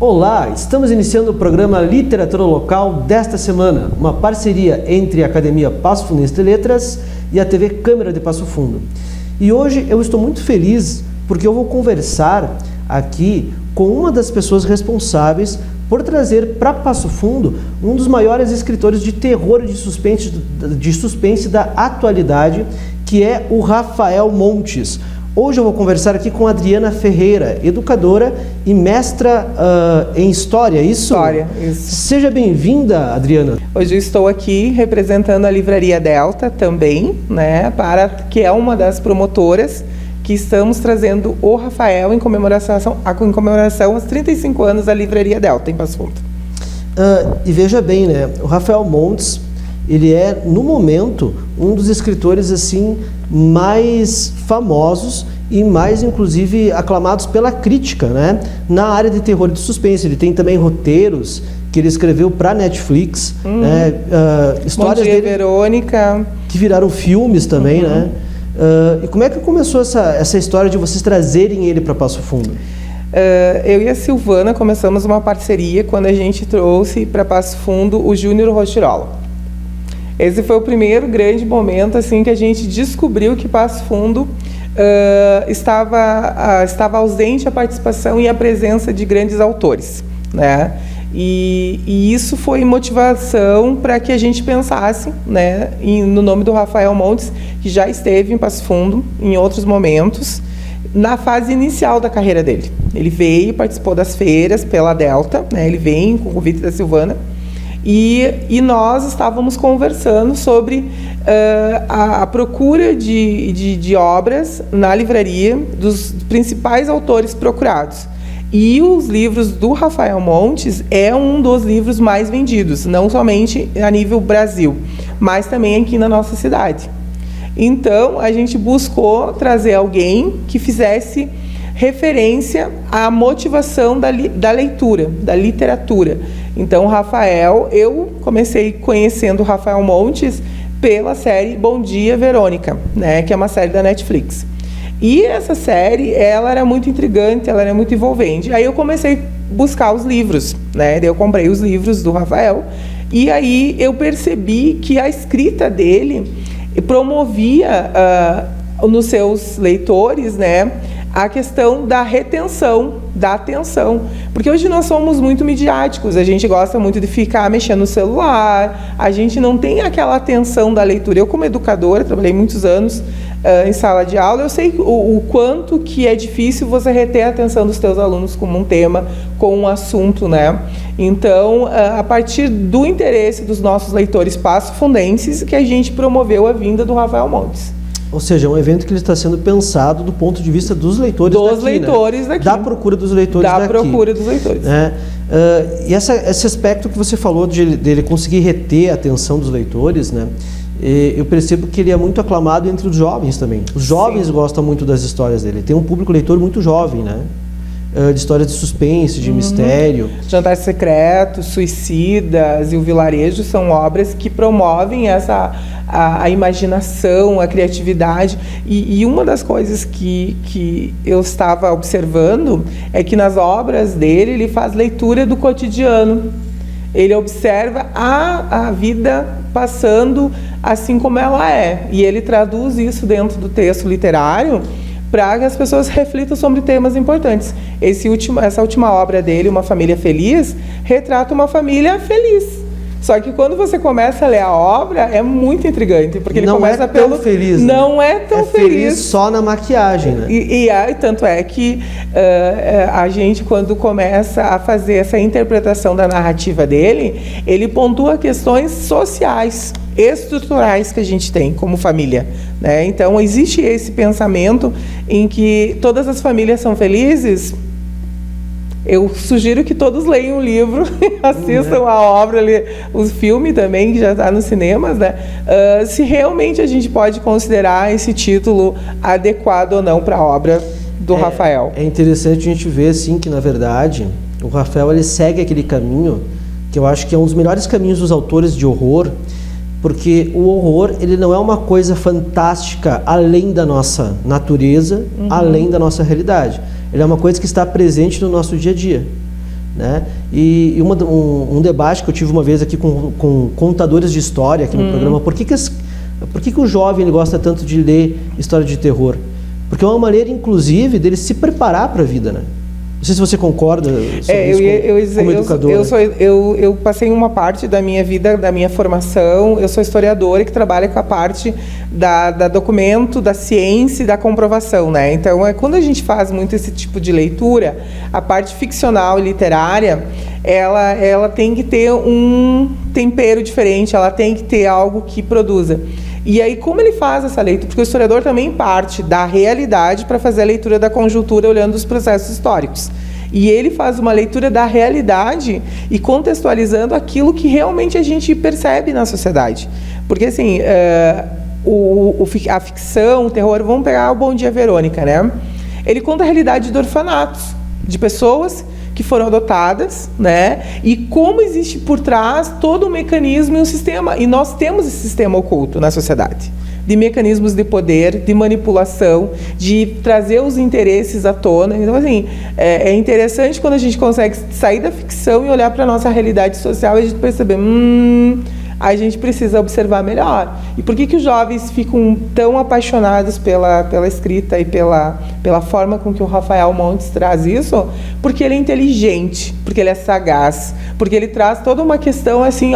Olá, estamos iniciando o programa Literatura Local desta semana, uma parceria entre a Academia Passo Fundense de Letras e a TV Câmara de Passo Fundo. E hoje eu estou muito feliz porque eu vou conversar aqui com uma das pessoas responsáveis por trazer para Passo Fundo um dos maiores escritores de terror e de suspense da atualidade, que é o Rafael Montes. Hoje eu vou conversar aqui com a Adriana Ferreira, educadora e mestra em História, isso? História, isso. Seja bem-vinda, Adriana. Hoje eu estou aqui representando a Livraria Delta também, né, que é uma das promotoras que estamos trazendo o Rafael em comemoração aos 35 anos da Livraria Delta, em Passo Fundo. E veja bem, né, o Rafael Montes, ele é, no momento, um dos escritores assim mais famosos e mais, inclusive, aclamados pela crítica, né? Na área de terror e de suspense. Ele tem também roteiros que ele escreveu para Netflix, né? Histórias Bom Dia, dele, Verônica, que viraram filmes também, né? E como é que começou essa história de vocês trazerem ele para Passo Fundo? Eu e a Silvana começamos uma parceria quando a gente trouxe para Passo Fundo o Júnior Rochirola. Esse foi o primeiro grande momento assim que a gente descobriu que Passo Fundo estava ausente a participação e a presença de grandes autores, né? E isso foi motivação para que a gente pensasse, né, no nome do Rafael Montes, que já esteve em Passo Fundo em outros momentos, na fase inicial da carreira dele. Ele veio, participou das feiras pela Delta, né? Ele vem com o convite da Silvana. E nós estávamos conversando sobre a procura de obras na livraria dos principais autores procurados. E os livros do Rafael Montes é um dos livros mais vendidos, não somente a nível Brasil, mas também aqui na nossa cidade. Então, a gente buscou trazer alguém que fizesse referência à motivação da leitura, da literatura. Então, Rafael, eu comecei conhecendo o Rafael Montes pela série Bom Dia, Verônica, né, que é uma série da Netflix. E essa série, ela era muito intrigante, ela era muito envolvente. Aí eu comecei a buscar os livros, né? Eu comprei os livros do Rafael e aí eu percebi que a escrita dele promovia nos seus leitores, né, a questão da retenção, da atenção. Porque hoje nós somos muito midiáticos, a gente gosta muito de ficar mexendo no celular, a gente não tem aquela atenção da leitura. Eu, como educadora, trabalhei muitos anos em sala de aula, eu sei o quanto que é difícil você reter a atenção dos teus alunos com um tema, com um assunto, né? Então, a partir do interesse dos nossos leitores passofundenses, que a gente promoveu a vinda do Rafael Montes. Ou seja, é um evento que ele está sendo pensado do ponto de vista dos leitores daqui. Dos leitores daqui. Da procura dos leitores daqui. Da procura dos leitores. E esse aspecto que você falou dele conseguir reter a atenção dos leitores, né? Eu percebo que ele é muito aclamado entre os jovens também. Os jovens gostam muito das histórias dele. Tem um público leitor muito jovem, né? De histórias de suspense, de mistério. Jantar Secreto, Suicidas e O Vilarejo são obras que promovem a imaginação, a criatividade. E uma das coisas que eu estava observando é que nas obras dele ele faz leitura do cotidiano. Ele observa a vida passando assim como ela é. E ele traduz isso dentro do texto literário para que as pessoas reflitam sobre temas importantes. Essa última obra dele, Uma Família Feliz, retrata uma família feliz. Só que quando você começa a ler a obra, é muito intrigante, porque ele começa pelo... feliz, né? Não é tão feliz. Só na maquiagem, né? Tanto é que a gente, quando começa a fazer essa interpretação da narrativa dele, ele pontua questões sociais, estruturais que a gente tem como família, né? Então, existe esse pensamento em que todas as famílias são felizes. Eu sugiro que todos leiam o livro, assistam a obra, o filme também, que já está nos cinemas, né? Se realmente a gente pode considerar esse título adequado ou não para a obra do Rafael. É interessante a gente ver, assim, que, na verdade, o Rafael ele segue aquele caminho, que eu acho que é um dos melhores caminhos dos autores de horror, porque o horror ele não é uma coisa fantástica além da nossa natureza, além da nossa realidade. Ele é uma coisa que está presente no nosso dia a dia. né? E um debate que eu tive uma vez aqui com contadores de história aqui no programa, por que o jovem ele gosta tanto de ler história de terror? Porque é uma maneira, inclusive, dele se preparar para a vida, né? Não sei se você concorda sobre isso como educador. Eu passei uma parte da minha vida, da minha formação, eu sou historiadora que trabalha com a parte da documento, da ciência e da comprovação, né? Então, quando a gente faz muito esse tipo de leitura, a parte ficcional e literária, ela tem que ter um tempero diferente, ela tem que ter algo que produza. E aí, como ele faz essa leitura? Porque o historiador também parte da realidade para fazer a leitura da conjuntura olhando os processos históricos. E ele faz uma leitura da realidade e contextualizando aquilo que realmente a gente percebe na sociedade. Porque, assim, a ficção, o terror, vamos pegar o Bom Dia, Verônica, né? Ele conta a realidade de orfanatos, de pessoas que foram adotadas, né? E como existe por trás todo um mecanismo e um sistema, e nós temos esse sistema oculto na sociedade, de mecanismos de poder, de manipulação, de trazer os interesses à tona. Então, assim, é interessante quando a gente consegue sair da ficção e olhar para a nossa realidade social e a gente perceber, a gente precisa observar melhor. E por que os jovens ficam tão apaixonados pela escrita e pela forma com que o Rafael Montes traz isso? Porque ele é inteligente, porque ele é sagaz, porque ele traz toda uma questão assim,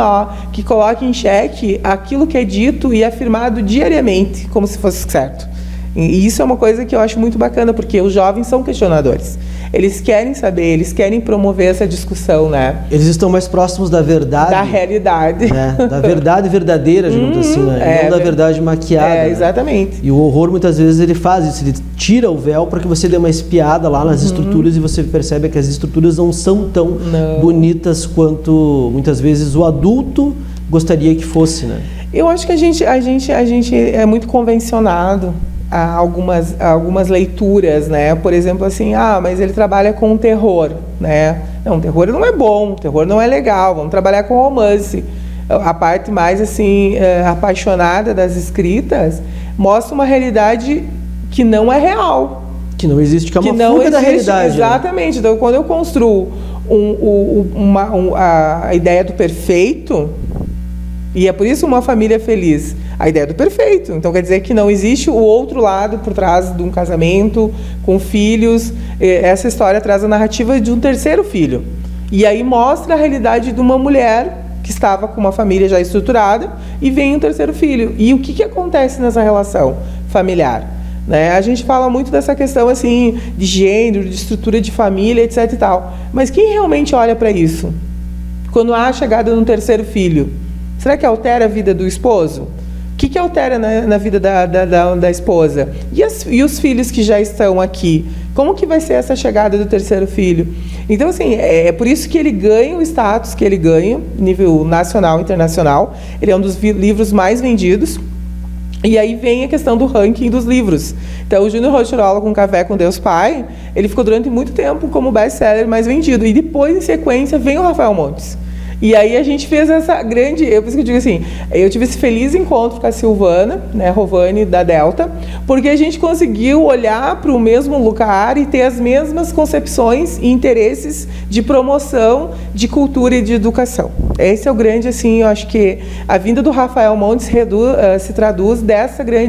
que coloca em xeque aquilo que é dito e afirmado diariamente, como se fosse certo. E isso é uma coisa que eu acho muito bacana, porque os jovens são questionadores. Eles querem saber, eles querem promover essa discussão, né? Eles estão mais próximos da verdade. Da realidade. Né? Da verdade verdadeira, digamos assim, né? Não da verdade maquiada. Exatamente. Né? E o horror, muitas vezes, ele faz isso. Ele tira o véu para que você dê uma espiada lá nas estruturas e você percebe que as estruturas não são tão bonitas quanto, muitas vezes, o adulto gostaria que fosse, né? Eu acho que a gente é muito convencionado a algumas leituras, né? Por exemplo, assim, mas ele trabalha com terror, né? Não, terror não é bom, terror não é legal, vamos trabalhar com romance. A parte mais, assim, apaixonada das escritas mostra uma realidade que não é real. Que não existe, que é uma fuga da realidade. Exatamente. Né? Então, quando eu construo a ideia do perfeito, e é por isso uma família feliz, a ideia do perfeito. Então, quer dizer que não existe o outro lado por trás de um casamento, com filhos. Essa história traz a narrativa de um terceiro filho. E aí mostra a realidade de uma mulher que estava com uma família já estruturada e vem um terceiro filho. E o que acontece nessa relação familiar? Né? A gente fala muito dessa questão assim, de gênero, de estrutura de família, etc. e tal. Mas quem realmente olha para isso? Quando há a chegada de um terceiro filho, será que altera a vida do esposo? O que altera na vida da esposa? E os filhos que já estão aqui? Como que vai ser essa chegada do terceiro filho? Então, assim, é por isso que ele ganha o status que ele ganha, nível nacional e internacional. Ele é um dos livros mais vendidos. E aí vem a questão do ranking dos livros. Então, o Júnior Rochirola com Café com Deus Pai, ele ficou durante muito tempo como best-seller mais vendido. E depois, em sequência, vem o Rafael Montes. E aí a gente fez essa grande... Por isso que eu digo assim, eu tive esse feliz encontro com a Silvana, né, Rovani, da Delta, porque a gente conseguiu olhar para o mesmo lugar e ter as mesmas concepções e interesses de promoção, de cultura e de educação. Esse é o grande, assim, eu acho que a vinda do Rafael Montes se traduz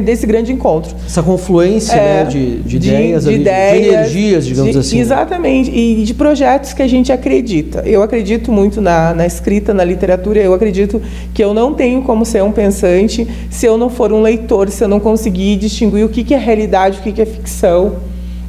desse grande encontro. Essa confluência, né, de ideias, de energias, digamos assim. Exatamente, e de projetos que a gente acredita. Eu acredito muito na escrita, na literatura. Eu acredito que eu não tenho como ser um pensante se eu não for um leitor, se eu não conseguir distinguir o que é realidade, o que é ficção,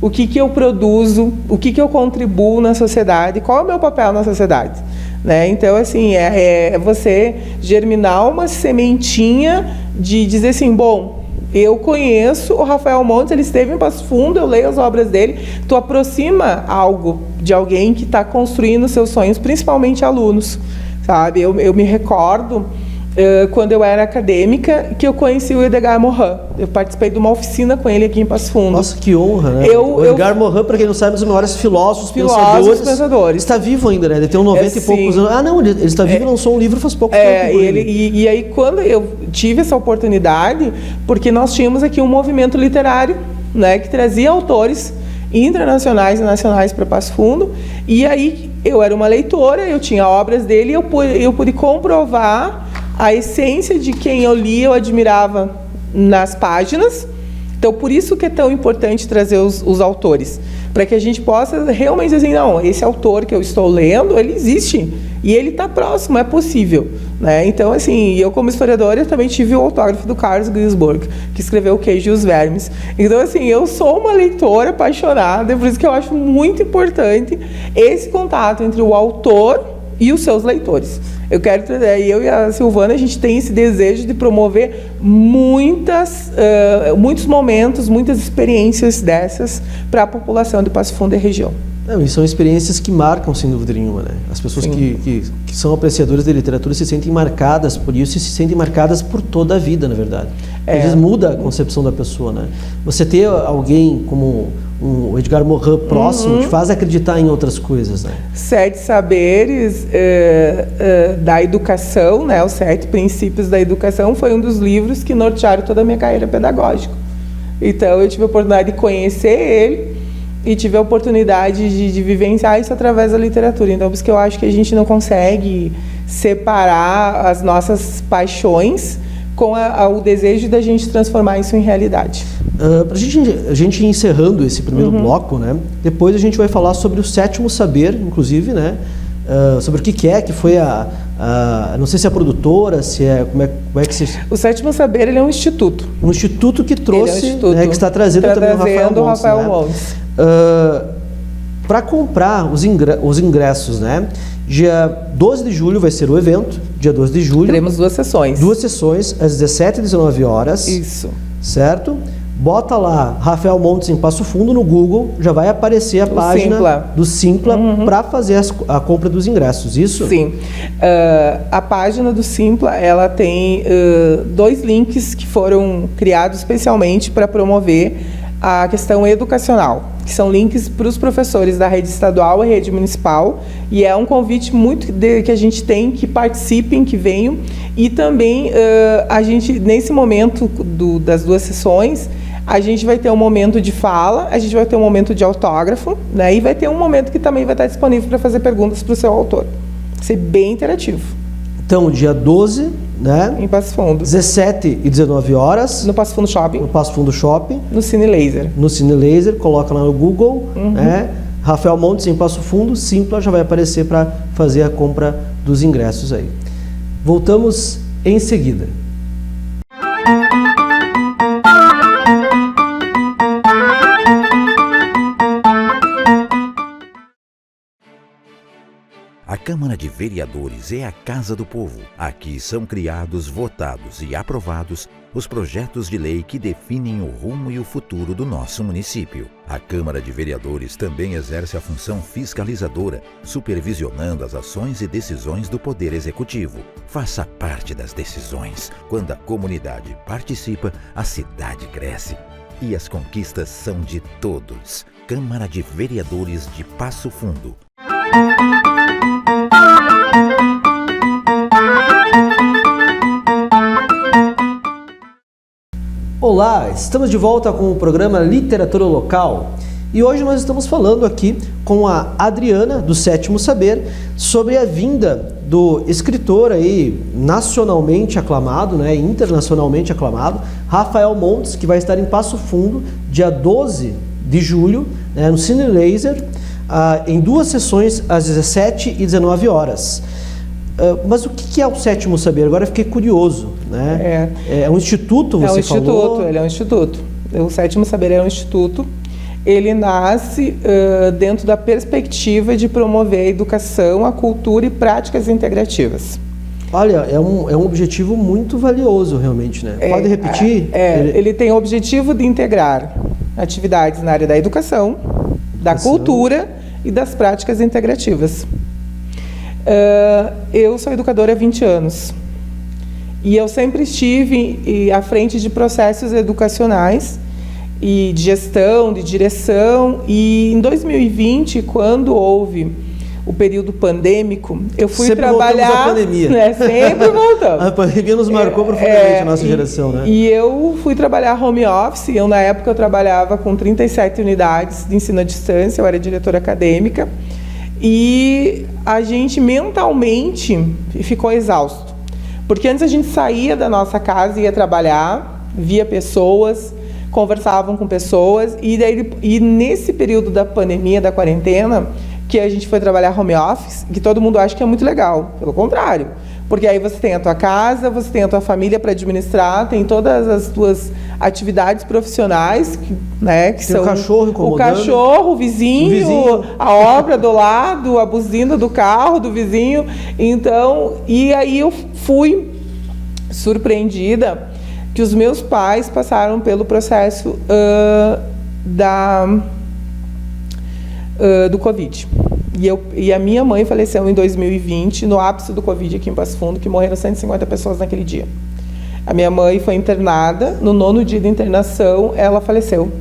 o que eu produzo, o que eu contribuo na sociedade, qual é o meu papel na sociedade. Né? Então, assim, é você germinar uma sementinha de dizer assim, bom, eu conheço o Rafael Montes, ele esteve em Passo Fundo, eu leio as obras dele, tu aproxima algo de alguém que está construindo seus sonhos, principalmente alunos, sabe? Eu me recordo, quando eu era acadêmica, que eu conheci o Edgar Morin. Eu participei de uma oficina com ele aqui em Passo Fundo. Nossa, que honra, né? O Edgar Morin, para quem não sabe, é um dos maiores filósofos pensadores. Está vivo ainda, né? Ele tem uns 90 e poucos anos. Ah, não, ele está vivo e lançou um livro faz pouco tempo. E aí, quando eu tive essa oportunidade, porque nós tínhamos aqui um movimento literário, né, que trazia autores internacionais e nacionais para Passo Fundo, e aí eu era uma leitora, eu tinha obras dele e eu pude comprovar a essência de quem eu li, eu admirava nas páginas. Então, por isso que é tão importante trazer os autores, para que a gente possa realmente dizer assim, não, esse autor que eu estou lendo, ele existe, e ele está próximo, é possível. Né? Então, assim, eu como historiadora, eu também tive o autógrafo do Carlos Ginzburg, que escreveu O Queijo e os Vermes. Então, assim, eu sou uma leitora apaixonada, por isso que eu acho muito importante esse contato entre o autor e os seus leitores. Eu e a Silvana, a gente tem esse desejo de promover muitos momentos, muitas experiências dessas para a população de Passo Fundo e região. E são experiências que marcam, sem dúvida nenhuma, né? As pessoas que são apreciadoras de literatura se sentem marcadas por isso e se sentem marcadas por toda a vida, na verdade. Às vezes muda a concepção da pessoa, né? Você ter alguém como o Edgar Morin próximo te faz acreditar em outras coisas, né? 7 Saberes da Educação, né? Os 7 Princípios da Educação foi um dos livros que nortearam toda a minha carreira pedagógica. Então, eu tive a oportunidade de conhecer ele e tive a oportunidade de vivenciar isso através da literatura. Então, por isso que eu acho que a gente não consegue separar as nossas paixões com o desejo da gente transformar isso em realidade. Para a gente ir encerrando esse primeiro bloco, né? Depois a gente vai falar sobre o 7º Saber, inclusive, né? Sobre o que é, que foi não sei se é a produtora, se é, como é que se... O 7º Saber, ele é um instituto. Um instituto que trouxe, né, que está trazendo também o Rafael Montes. Para comprar os ingressos, né? Dia 12 de julho vai ser o evento, dia 12 de julho. Teremos 2 sessões. 2 sessões, às 17 e 19 horas. Isso. Certo? Bota lá Rafael Montes em Passo Fundo no Google, já vai aparecer a página do Simpla para fazer a compra dos ingressos, isso? Sim. A página do Simpla, ela tem 2 links que foram criados especialmente para promover a questão educacional, que são links para os professores da rede estadual e rede municipal, e é um convite muito que a gente tem, que participem, que venham, e também a gente, nesse momento das 2 sessões, a gente vai ter um momento de fala, a gente vai ter um momento de autógrafo, né, e vai ter um momento que também vai estar disponível para fazer perguntas para o seu autor. Vai ser bem interativo. Então, dia 12, né? Em Passo Fundo. 17 e 19 horas. No Passo Fundo Shopping. No Passo Fundo Shopping. No Cine Laser. No Cine Laser, coloca lá no Google, né? Rafael Montes em Passo Fundo, Simpla, já vai aparecer para fazer a compra dos ingressos aí. Voltamos em seguida. A Câmara de Vereadores é a Casa do Povo. Aqui são criados, votados e aprovados os projetos de lei que definem o rumo e o futuro do nosso município. A Câmara de Vereadores também exerce a função fiscalizadora, supervisionando as ações e decisões do Poder Executivo. Faça parte das decisões. Quando a comunidade participa, a cidade cresce. E as conquistas são de todos. Câmara de Vereadores de Passo Fundo. Olá, estamos de volta com o programa Literatura Local e hoje nós estamos falando aqui com a Adriana, do 7º Saber, sobre a vinda do escritor aí nacionalmente aclamado, né, internacionalmente aclamado, Rafael Montes, que vai estar em Passo Fundo, dia 12 de julho, né, no Cine Laser, em 2 sessões, às 17 e 19 horas. Mas o que é o 7º Saber? Agora eu fiquei curioso, né? É um instituto, você falou? Ele é um instituto. O 7º Saber é um instituto. Ele nasce dentro da perspectiva de promover a educação, a cultura e práticas integrativas. Olha, é um objetivo muito valioso, realmente, né? Pode repetir? Ele tem o objetivo de integrar atividades na área da educação, da cultura e das práticas integrativas. Eu sou educadora há 20 anos e eu sempre estive à frente de processos educacionais e de gestão, de direção, e em 2020, quando houve o período pandêmico, eu fui sempre trabalhar... Sempre voltamos à pandemia. Né, sempre voltamos. A pandemia nos marcou profundamente a nossa geração, né? E eu fui trabalhar home office. Na época, eu trabalhava com 37 unidades de ensino à distância, eu era diretora acadêmica. e a gente mentalmente ficou exausto. Porque antes a gente saía da nossa casa e ia trabalhar, via pessoas, conversavam com pessoas, e nesse período da pandemia, da quarentena, que a gente foi trabalhar home office, que todo mundo acha que é muito legal. Pelo contrário. Porque aí você tem a tua casa, você tem a tua família para administrar, tem todas as tuas atividades profissionais, né, que tem são o cachorro incomodando. O cachorro, o vizinho, a obra do lado, a buzina do carro do vizinho. Então, e aí eu fui surpreendida que os meus pais passaram pelo processo do Covid. E a minha mãe faleceu em 2020, no ápice do Covid aqui em Passo Fundo, que morreram 150 pessoas naquele dia. A minha mãe foi internada, no 9º dia de internação, ela faleceu.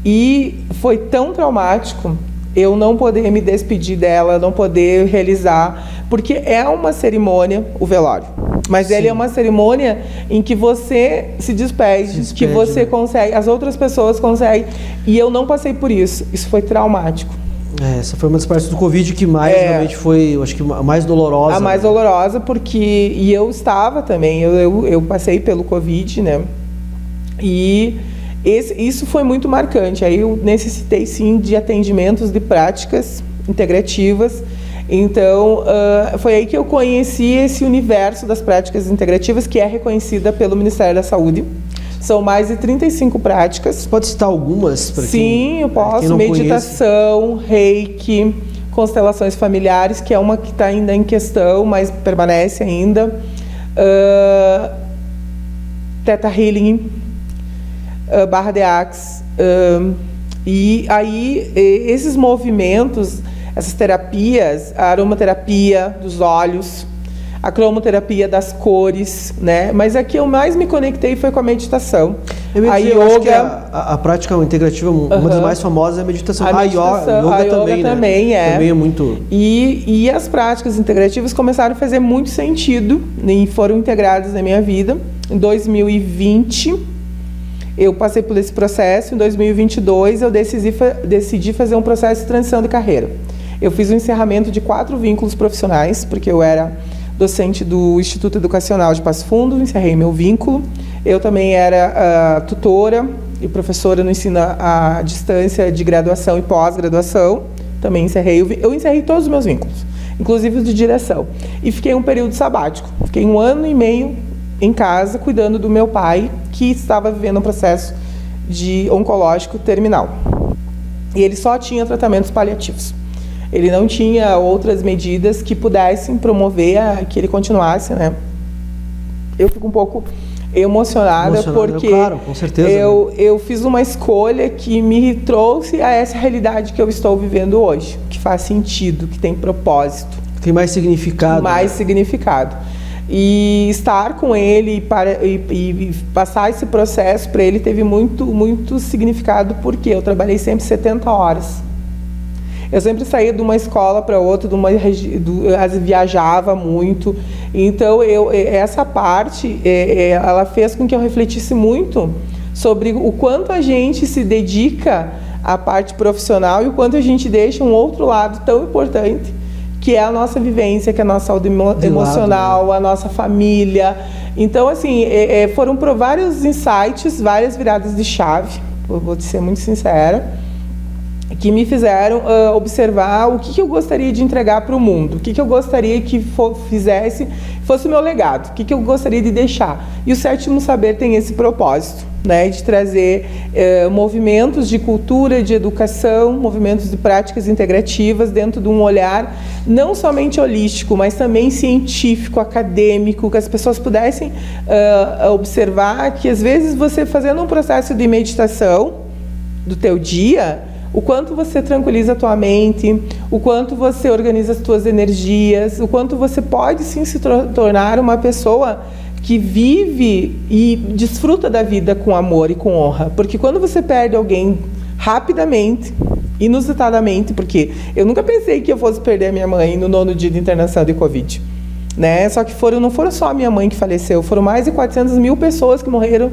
E foi tão traumático eu não poder me despedir dela, não poder realizar, porque é uma cerimônia, o velório. Mas ele é uma cerimônia em que você se despede, que você consegue, as outras pessoas conseguem, e eu não passei por isso. Isso foi traumático. Essa foi uma das partes do Covid que mais realmente foi, eu acho que a mais dolorosa. A mais dolorosa, porque... E eu estava também, eu passei pelo Covid, né? E isso foi muito marcante. Aí eu necessitei, sim, de atendimentos, de práticas integrativas. Então, foi aí que eu conheci esse universo das práticas integrativas, que é reconhecida pelo Ministério da Saúde. São mais de 35 práticas. Você pode citar algumas? Sim, eu posso. Meditação, reiki, constelações familiares, que é uma que está ainda em questão, mas permanece ainda. Theta Healing, Barra de Axe. E aí, esses movimentos, essas terapias, a aromaterapia dos olhos, a cromoterapia das cores, né? Mas a que eu mais me conectei foi com a meditação. A yoga, a prática integrativa, uma das mais famosas é a meditação. A yoga também, né? Também é muito... E as práticas integrativas começaram a fazer muito sentido e foram integradas na minha vida. Em 2020, eu passei por esse processo. Em 2022, eu decidi fazer um processo de transição de carreira. Eu fiz o encerramento de 4 vínculos profissionais, porque eu era docente do Instituto Educacional de Passo Fundo, encerrei meu vínculo. Eu também era tutora e professora no ensino à distância de graduação e pós-graduação. Também encerrei. Eu encerrei todos os meus vínculos, inclusive os de direção. E fiquei um período sabático. Fiquei 1 ano e meio em casa, cuidando do meu pai, que estava vivendo um processo de oncológico terminal. E ele só tinha tratamentos paliativos. Ele não tinha outras medidas que pudessem promover que ele continuasse, né? Eu fico um pouco emocionada porque claro, com certeza, eu fiz uma escolha que me trouxe a essa realidade que eu estou vivendo hoje, que faz sentido, que tem propósito. Tem mais significado. Mais significado. E estar com ele e passar esse processo para ele teve muito, muito significado, porque eu trabalhei sempre 70 horas. Eu sempre saía de uma escola para outra, viajava muito. Então, essa parte, ela fez com que eu refletisse muito sobre o quanto a gente se dedica à parte profissional e o quanto a gente deixa um outro lado tão importante, que é a nossa vivência, que é a nossa saúde emocional, a nossa família. Então, assim, foram por vários insights, várias viradas de chave, vou te ser muito sincera, que me fizeram observar o que eu gostaria de entregar para o mundo, o que eu gostaria que fosse o meu legado, o que eu gostaria de deixar. E o Sétimo Saber tem esse propósito, né, de trazer movimentos de cultura, de educação, movimentos de práticas integrativas dentro de um olhar não somente holístico, mas também científico, acadêmico, que as pessoas pudessem observar que, às vezes, você fazendo um processo de meditação do teu dia, o quanto você tranquiliza a tua mente, o quanto você organiza as tuas energias, o quanto você pode, sim, se tornar uma pessoa que vive e desfruta da vida com amor e com honra. Porque quando você perde alguém rapidamente, inusitadamente, porque eu nunca pensei que eu fosse perder a minha mãe no 9º dia de internação de Covid, né? Só que não foram só a minha mãe que faleceu, foram mais de 400 mil pessoas que morreram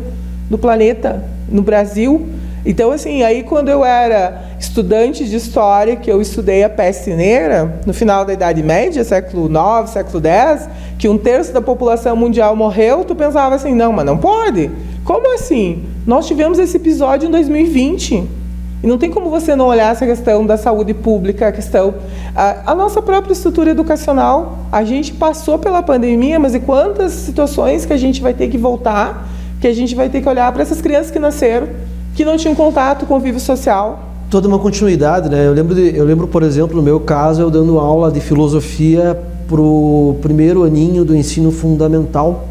no planeta, no Brasil, Então, assim, aí quando eu era estudante de história, que eu estudei a peste negra, no final da Idade Média, século IX, século X, que 1/3 da população mundial morreu, tu pensava assim, não, mas não pode. Como assim? Nós tivemos esse episódio em 2020. E não tem como você não olhar essa questão da saúde pública, a questão... A nossa própria estrutura educacional, a gente passou pela pandemia, mas e quantas situações que a gente vai ter que voltar, que a gente vai ter que olhar para essas crianças que nasceram, que não tinham contato, convívio social. Toda uma continuidade, né? Eu lembro, por exemplo, no meu caso, eu dando aula de filosofia para o primeiro aninho do ensino fundamental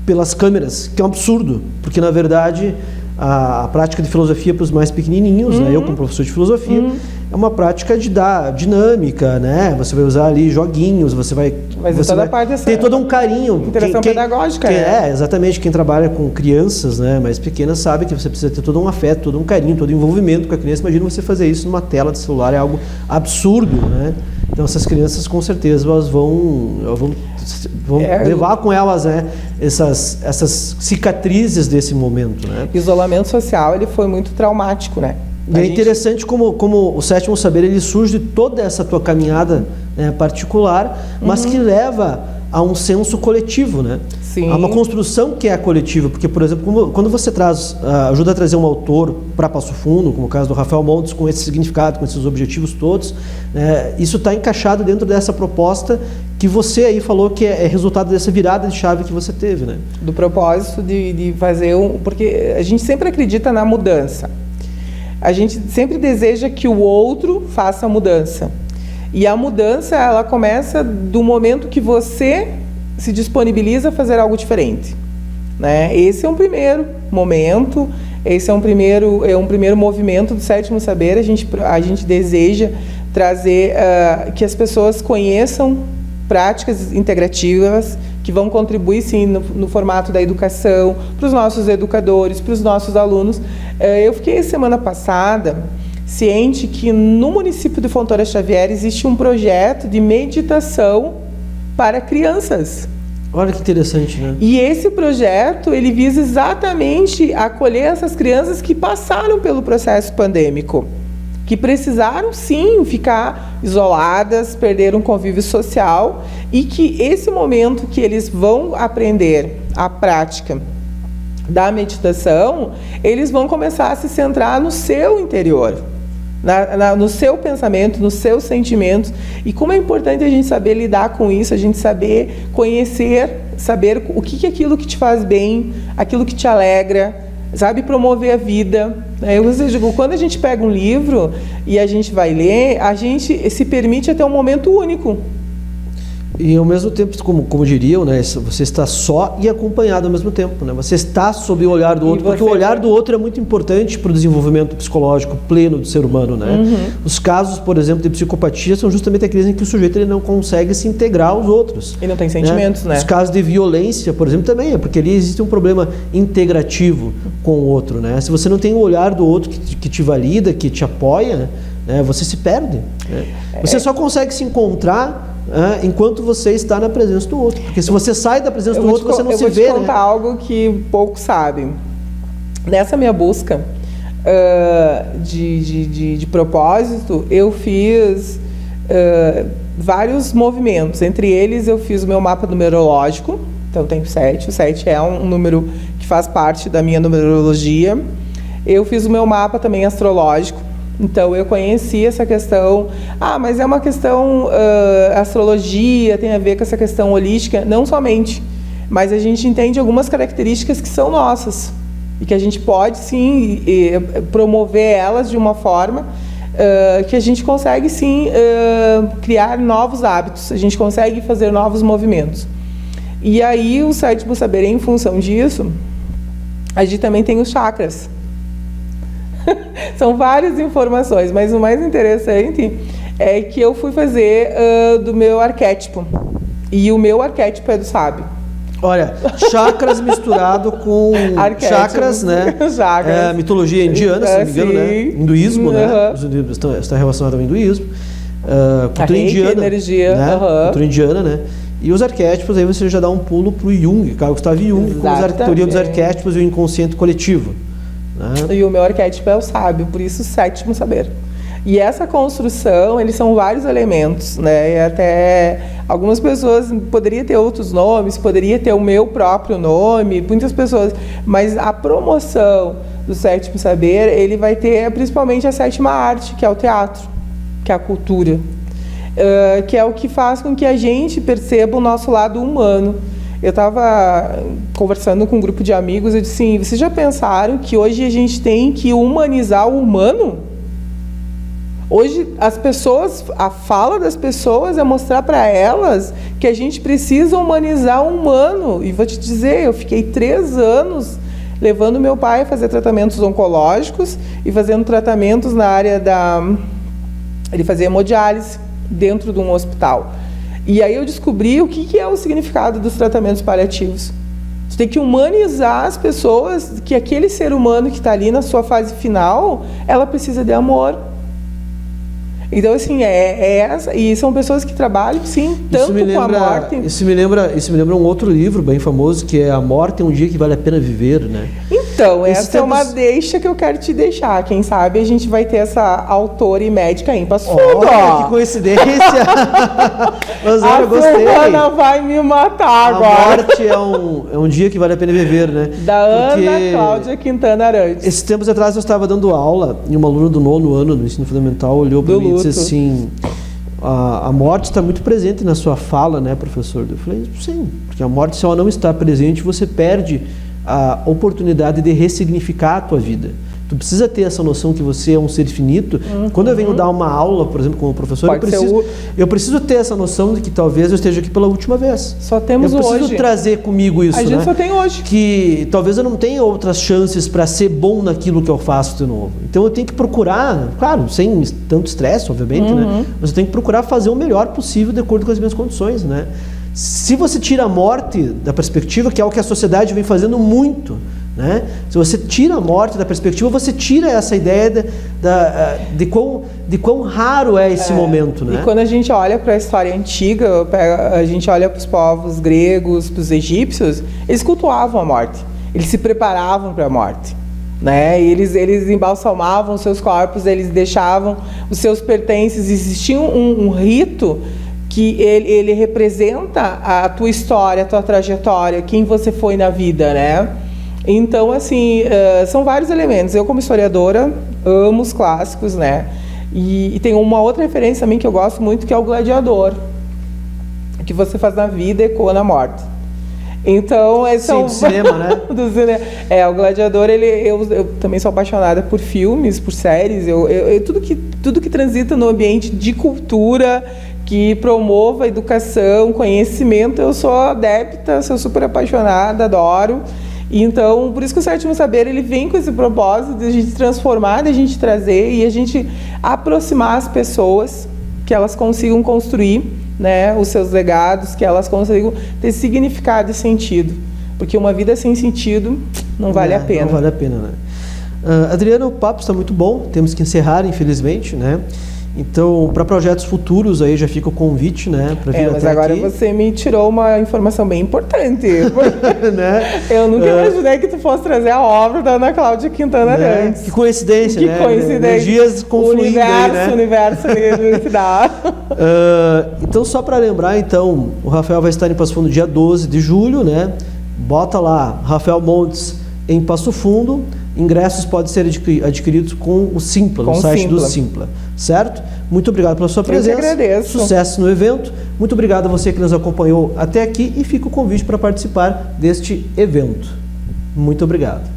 pelas câmeras, que é um absurdo, porque, na verdade... A prática de filosofia para os mais pequenininhos, né? Eu como professor de filosofia, é uma prática de dar dinâmica, né? Você vai usar ali joguinhos, você vai ter todo um carinho. Interação pedagógica. Exatamente. Quem trabalha com crianças, né, mais pequenas sabe que você precisa ter todo um afeto, todo um carinho, todo um envolvimento com a criança. Imagina você fazer isso numa tela de celular, é algo absurdo, né? Então essas crianças com certeza elas vão levar com elas, né, essas cicatrizes desse momento, né? O isolamento social ele foi muito traumático, né? E é interessante como o Sétimo Saber ele surge de toda essa tua caminhada, né, particular, mas que leva a um senso coletivo, né? Sim. A uma construção que é coletiva, porque, por exemplo, quando você ajuda a trazer um autor para Passo Fundo, como o caso do Rafael Montes, com esse significado, com esses objetivos todos, isso está encaixado dentro dessa proposta que você aí falou que é resultado dessa virada de chave que você teve, né? Do propósito de fazer porque a gente sempre acredita na mudança. A gente sempre deseja que o outro faça a mudança. E a mudança, ela começa do momento que você se disponibiliza a fazer algo diferente, né? Esse é um primeiro momento, esse é um primeiro movimento do Sétimo Saber. A gente deseja trazer que as pessoas conheçam práticas integrativas que vão contribuir, sim, no formato da educação, para os nossos educadores, para os nossos alunos. Eu fiquei semana passada ciente que no município de Fontoura Xavier existe um projeto de meditação para crianças. Olha que interessante, né? E esse projeto, ele visa exatamente acolher essas crianças que passaram pelo processo pandêmico, que precisaram, sim, ficar isoladas, perderam convívio social, e que esse momento que eles vão aprender a prática da meditação, eles vão começar a se centrar no seu interior, no seu pensamento, nos seus sentimentos. E como é importante a gente saber lidar com isso, a gente saber conhecer, saber o que é aquilo que te faz bem, aquilo que te alegra, sabe, promover a vida. Eu digo, quando a gente pega um livro e a gente vai ler, a gente se permite até um momento único. E ao mesmo tempo, como diriam, né, você está só e acompanhado ao mesmo tempo, né? Você está sob o olhar do outro, porque o olhar do outro é muito importante para o desenvolvimento psicológico pleno do ser humano, né? Os casos, por exemplo, de psicopatia são justamente aqueles em que o sujeito ele não consegue se integrar aos outros. E não tem sentimentos, né? Os casos de violência, por exemplo, também é porque ali existe um problema integrativo com o outro, né? Se você não tem o olhar do outro que te valida, que te apoia, né, você se perde, né? Você só consegue se encontrar enquanto você está na presença do outro. Porque se você sai da presença do outro, você não se vê. Eu vou te contar algo que poucos sabem. Nessa minha busca de propósito, eu fiz vários movimentos. Entre eles, eu fiz o meu mapa numerológico. Então, tem 7. O 7 é um número que faz parte da minha numerologia. Eu fiz o meu mapa também astrológico. Então, eu conheci essa questão, mas é uma questão, astrologia tem a ver com essa questão holística, não somente, mas a gente entende algumas características que são nossas e que a gente pode, sim, promover elas de uma forma que a gente consegue, sim, criar novos hábitos, a gente consegue fazer novos movimentos. E aí, o Sétimo Saber, em função disso, a gente também tem os chakras. São várias informações, mas o mais interessante é que eu fui fazer do meu arquétipo. E o meu arquétipo é do sábio. Olha, chakras misturado com chakras, né? Chakras. Mitologia indiana, se não me engano, né? Hinduísmo, né? Os hindus está relacionado ao hinduísmo. Cultura indiana, energia, né? Cultura indiana, né? E os arquétipos, aí você já dá um pulo para o Jung, Carl Gustav Jung, com a teoria dos arquétipos e o inconsciente coletivo. né? E o meu arquétipo é o sábio, por isso o sétimo saber. E essa construção, eles são vários elementos, né? E até algumas pessoas poderia ter outros nomes, poderia ter o meu próprio nome, muitas pessoas, mas a promoção do sétimo saber, ele vai ter principalmente a sétima arte, que é o teatro, que é a cultura, que é o que faz com que a gente perceba o nosso lado humano. Eu estava conversando com um grupo de amigos, eu disse assim, vocês já pensaram que hoje a gente tem que humanizar o humano? Hoje as pessoas, a fala das pessoas é mostrar para elas que a gente precisa humanizar o humano. E vou te dizer, eu fiquei 3 anos levando meu pai a fazer tratamentos oncológicos e fazendo tratamentos na área da... Ele fazia hemodiálise dentro de um hospital. E aí eu descobri o que é o significado dos tratamentos paliativos. Você tem que humanizar as pessoas, que aquele ser humano que está ali na sua fase final, ela precisa de amor. Então, assim, e são pessoas que trabalham, sim, tanto com a morte... Isso me lembra um outro livro bem famoso, que é A Morte é um Dia que Vale a Pena Viver, né? Então, essa é uma deixa que eu quero te deixar. Quem sabe a gente vai ter essa autora e médica aí em Passo Fundo. Olha, que coincidência! Mas olha, eu gostei. A Ana vai me matar agora. A morte é um dia que vale a pena viver, né? Da Ana Cláudia Quintana Arantes. Esses tempos atrás eu estava dando aula e uma aluna do 9º ano do ensino fundamental olhou para mim e disse assim, a morte está muito presente na sua fala, né, professor? Eu falei, sim, porque a morte, se ela não está presente, você perde a oportunidade de ressignificar a tua vida. Tu precisa ter essa noção que você é um ser finito. Quando eu venho dar uma aula, por exemplo, como professor, eu preciso ter essa noção de que talvez eu esteja aqui pela última vez. Só temos hoje. Eu preciso trazer comigo isso, a gente né? só tem hoje. Que talvez eu não tenha outras chances para ser bom naquilo que eu faço de novo. Então eu tenho que procurar, claro, sem tanto estresse, obviamente, né? Mas eu tenho que procurar fazer o melhor possível de acordo com as minhas condições, né? Se você tira a morte da perspectiva, que é o que a sociedade vem fazendo muito, né? Se você tira a morte da perspectiva, você tira essa ideia de quão raro é esse momento, né? E quando a gente olha para a história antiga, a gente olha para os povos gregos, para os egípcios, eles cultuavam a morte, eles se preparavam para a morte, né? E eles embalsamavam os seus corpos, eles deixavam os seus pertences, existia um rito que ele representa a tua história, a tua trajetória, quem você foi na vida, né? Então, assim, são vários elementos. Eu, como historiadora, amo os clássicos, né? E tem uma outra referência também que eu gosto muito, que é o gladiador. O que você faz na vida ecoa na morte. Então, do cinema, né? Do cinema. O gladiador, eu também sou apaixonada por filmes, por séries. Tudo que transita no ambiente de cultura, que promova educação, conhecimento, eu sou adepta, sou super apaixonada, adoro. Então, por isso que o sétimo saber, ele vem com esse propósito de a gente transformar, de a gente trazer e a gente aproximar as pessoas, que elas consigam construir, né, os seus legados, que elas consigam ter significado e sentido. Porque uma vida sem sentido não vale a pena. Não vale a pena, né? Adriana, o papo está muito bom, temos que encerrar, infelizmente, né? Então, para projetos futuros, aí já fica o convite, né? Pra vir mas até agora aqui. Você me tirou uma informação bem importante. Né? Eu nunca imaginei que tu fosse trazer a obra da Ana Cláudia Quintana Arantes. Que coincidência, que né? Coincidência. Energias confluindo aí, né? O universo que dá. Então, só para lembrar, então, o Rafael vai estar em Passo Fundo dia 12 de julho, né? Bota lá, Rafael Montes em Passo Fundo. Ingressos podem ser adquiridos com o Simpla, no site do Simpla, certo? Muito obrigado pela sua presença. Eu que agradeço. Sucesso no evento. Muito obrigado a você que nos acompanhou até aqui e fica o convite para participar deste evento. Muito obrigado.